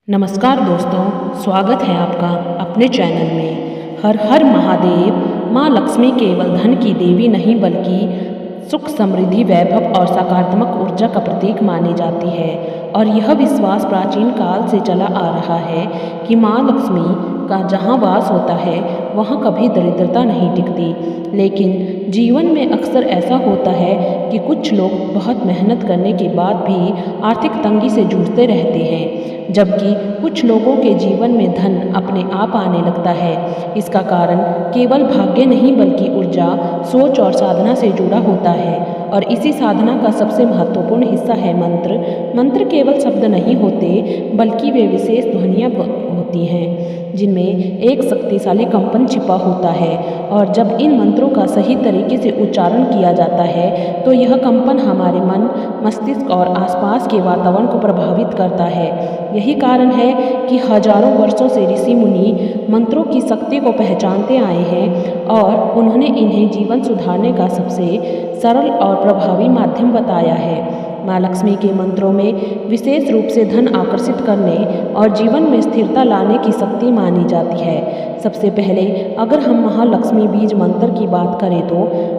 नमस्कार दोस्तों, स्वागत है आपका अपने चैनल में। हर हर महादेव। माँ लक्ष्मी केवल धन की देवी नहीं बल्कि सुख, समृद्धि, वैभव और सकारात्मक ऊर्जा का प्रतीक मानी जाती है। और यह विश्वास प्राचीन काल से चला आ रहा है कि माँ लक्ष्मी का जहाँ वास होता है वहाँ कभी दरिद्रता नहीं टिकती। लेकिन जीवन में अक्सर ऐसा होता है कि कुछ लोग बहुत मेहनत करने के बाद भी आर्थिक तंगी से जूझते रहते हैं, जबकि कुछ लोगों के जीवन में धन अपने आप आने लगता है। इसका कारण केवल भाग्य नहीं बल्कि ऊर्जा, सोच और साधना से जुड़ा होता है। और इसी साधना का सबसे महत्वपूर्ण हिस्सा है मंत्र। मंत्र केवल शब्द नहीं होते बल्कि वे विशेष ध्वनियाँ होती हैं जिनमें एक शक्तिशाली कंपन छिपा होता है। और जब इन मंत्रों का सही तरीके से उच्चारण किया जाता है तो यह कंपन हमारे मन, मस्तिष्क और आसपास के वातावरण को प्रभावित करता है। यही कारण है कि हजारों वर्षों से ऋषि मुनि मंत्रों की शक्ति को पहचानते आए हैं और उन्होंने इन्हें जीवन सुधारने का सबसे सरल और प्रभावी माध्यम बताया है। माँ लक्ष्मी के मंत्रों में विशेष रूप से धन आकर्षित करने और जीवन में स्थिरता लाने की शक्ति मानी जाती है। सबसे पहले अगर हम महालक्ष्मी बीज मंत्र की बात करें तो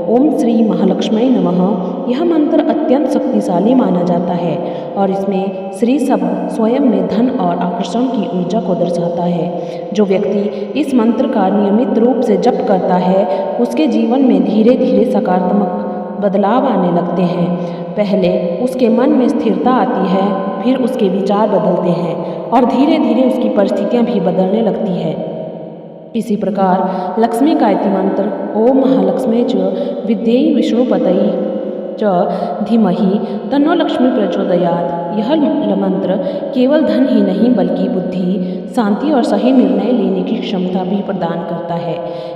ओम श्री महालक्ष्मी नमः यह मंत्र अत्यंत शक्तिशाली माना जाता है और इसमें श्री शब्द स्वयं में धन और आकर्षण की ऊर्जा को दर्शाता है। जो व्यक्ति इस मंत्र का नियमित रूप से जप करता है उसके जीवन में धीरे धीरे सकारात्मक बदलाव आने लगते हैं। पहले उसके मन में स्थिरता आती है, फिर उसके विचार बदलते हैं और धीरे धीरे उसकी परिस्थितियां भी बदलने लगती है। इसी प्रकार लक्ष्मी गायत्री मंत्र ओम महालक्ष्मी च विद्येहि विष्णुपतये च धीमहि तन्नो लक्ष्मी प्रचोदयात्। यह मंत्र केवल धन ही नहीं बल्कि बुद्धि, शांति और सही निर्णय लेने की क्षमता भी प्रदान करता है,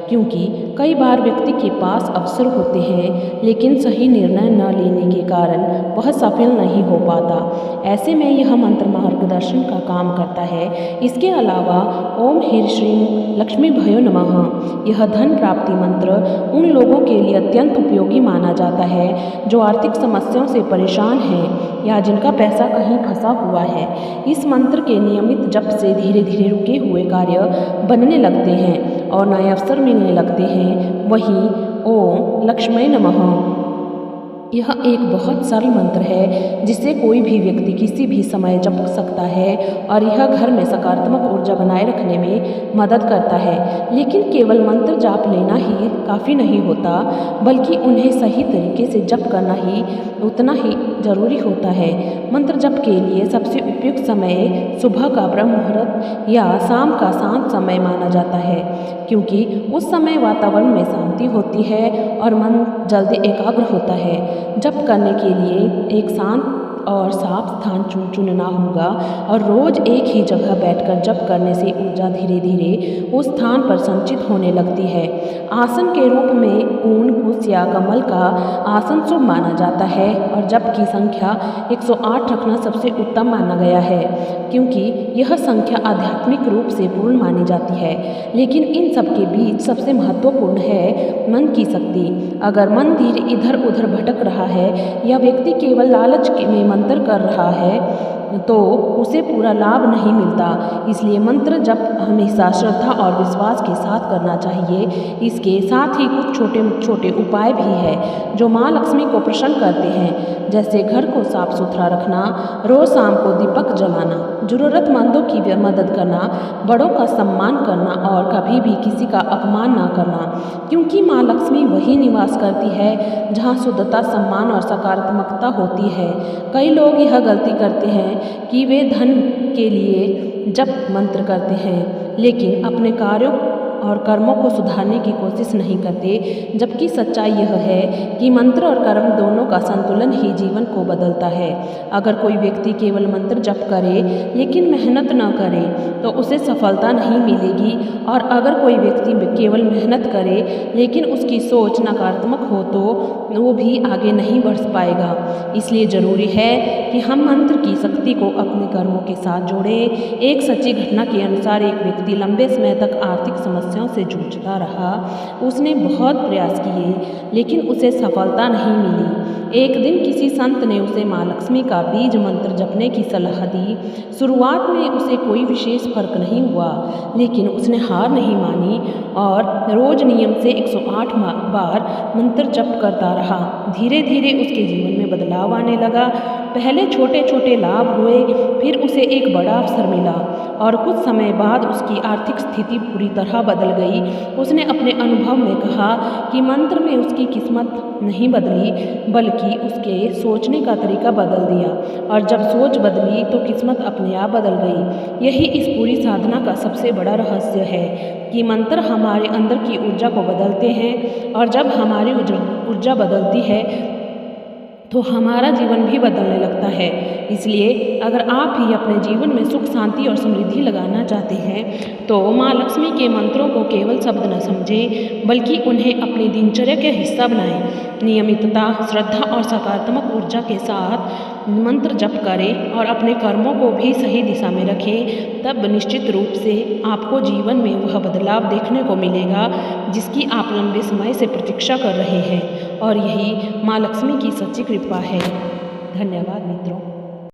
क्योंकि कई बार व्यक्ति के पास अवसर होते हैं लेकिन सही निर्णय न लेने के कारण वह सफल नहीं हो पाता। ऐसे में यह मंत्र मार्गदर्शन का काम करता है। इसके अलावा ओम ह्रीं श्रीं लक्ष्मी भयो नमः यह धन प्राप्ति मंत्र उन लोगों के लिए अत्यंत उपयोगी माना जाता है जो आर्थिक समस्याओं से परेशान हैं या जिनका पैसा कहीं फंसा हुआ है। इस मंत्र के नियमित जप से धीरे धीरे रुके हुए कार्य बनने लगते हैं और नए अवसर मिलने लगते हैं। वहीं ओम लक्ष्मी नमः यह एक बहुत सरल मंत्र है जिसे कोई भी व्यक्ति किसी भी समय जप सकता है और यह घर में सकारात्मक ऊर्जा बनाए रखने में मदद करता है। लेकिन केवल मंत्र जाप लेना ही काफ़ी नहीं होता बल्कि उन्हें सही तरीके से जप करना ही उतना ही ज़रूरी होता है। मंत्र जप के लिए सबसे उपयुक्त समय सुबह का ब्रह्म मुहूर्त या शाम का शांत समय माना जाता है, क्योंकि उस समय वातावरण में शांति होती है और मन जल्दी एकाग्र होता है। जप करने के लिए एक शांत और साफ स्थान चुनना होगा और रोज एक ही जगह बैठकर जप करने से ऊर्जा धीरे धीरे उस स्थान पर संचित होने लगती है। आसन के रूप में ऊन, कुश या कमल का आसन शुभ माना जाता है और जप की संख्या 108 रखना सबसे उत्तम माना गया है, क्योंकि यह संख्या आध्यात्मिक रूप से पूर्ण मानी जाती है। लेकिन इन सब के बीच सबसे महत्वपूर्ण है मन की शक्ति। अगर मन धीरे इधर उधर भटक रहा है या व्यक्ति केवल लालच में मंत्र कर रहा है तो उसे पूरा लाभ नहीं मिलता। इसलिए मंत्र जप हमेशा श्रद्धा और विश्वास के साथ करना चाहिए। इसके साथ ही कुछ छोटे छोटे उपाय भी हैं जो माँ लक्ष्मी को प्रसन्न करते हैं, जैसे घर को साफ सुथरा रखना, रोज शाम को दीपक जलाना, ज़रूरतमंदों की मदद करना, बड़ों का सम्मान करना और कभी भी किसी का अपमान ना करना, क्योंकि माँ लक्ष्मी वही निवास करती है जहाँ शुद्धता, सम्मान और सकारात्मकता होती है। कई लोग यह गलती करते हैं कि वे धन के लिए जप मंत्र करते हैं लेकिन अपने कार्यों और कर्मों को सुधारने की कोशिश नहीं करते, जबकि सच्चाई यह है कि मंत्र और कर्म दोनों का संतुलन ही जीवन को बदलता है। अगर कोई व्यक्ति केवल मंत्र जप करे लेकिन मेहनत न करे तो उसे सफलता नहीं मिलेगी, और अगर कोई व्यक्ति केवल मेहनत करे लेकिन उसकी सोच नकारात्मक हो तो वो भी आगे नहीं बढ़ पाएगा। इसलिए ज़रूरी है कि हम मंत्र की शक्ति को अपने कर्मों के साथ जोड़ें। एक सच्ची घटना के अनुसार एक व्यक्ति लंबे समय तक आर्थिक समस्या समस्याओं से जूझता रहा। उसने बहुत प्रयास किए, लेकिन उसे सफलता नहीं मिली। एक दिन किसी संत ने उसे माँ लक्ष्मी का बीज मंत्र जपने की सलाह दी। शुरुआत में उसे कोई विशेष फर्क नहीं हुआ, लेकिन उसने हार नहीं मानी और रोज नियम से 108 बार मंत्र जप करता रहा। धीरे धीरे उसके जीवन में बदलाव आने लगा। पहले छोटे छोटे लाभ हुए, फिर उसे एक बड़ा अवसर मिला और कुछ समय बाद उसकी आर्थिक स्थिति पूरी तरह बदल गई। उसने अपने अनुभव में कहा कि मंत्र में उसकी किस्मत नहीं बदली, बल्कि उसके सोचने का तरीका बदल दिया, और जब सोच बदली तो किस्मत अपने आप बदल गई। यही इस पूरी साधना का सबसे बड़ा रहस्य है कि मंत्र हमारे अंदर की ऊर्जा को बदलते हैं, और जब हमारी ऊर्जा बदलती है तो हमारा जीवन भी बदलने लगता है। इसलिए अगर आप भी अपने जीवन में सुख, शांति और समृद्धि लगाना चाहते हैं तो माँ लक्ष्मी के मंत्रों को केवल शब्द न समझें, बल्कि उन्हें अपनी दिनचर्या का हिस्सा बनाएं। नियमितता, श्रद्धा और सकारात्मक ऊर्जा के साथ मंत्र जप करें और अपने कर्मों को भी सही दिशा में रखें। तब निश्चित रूप से आपको जीवन में वह बदलाव देखने को मिलेगा जिसकी आप लंबे समय से प्रतीक्षा कर रहे हैं, और यही माँ लक्ष्मी की सच्ची कृपा है। धन्यवाद मित्रों।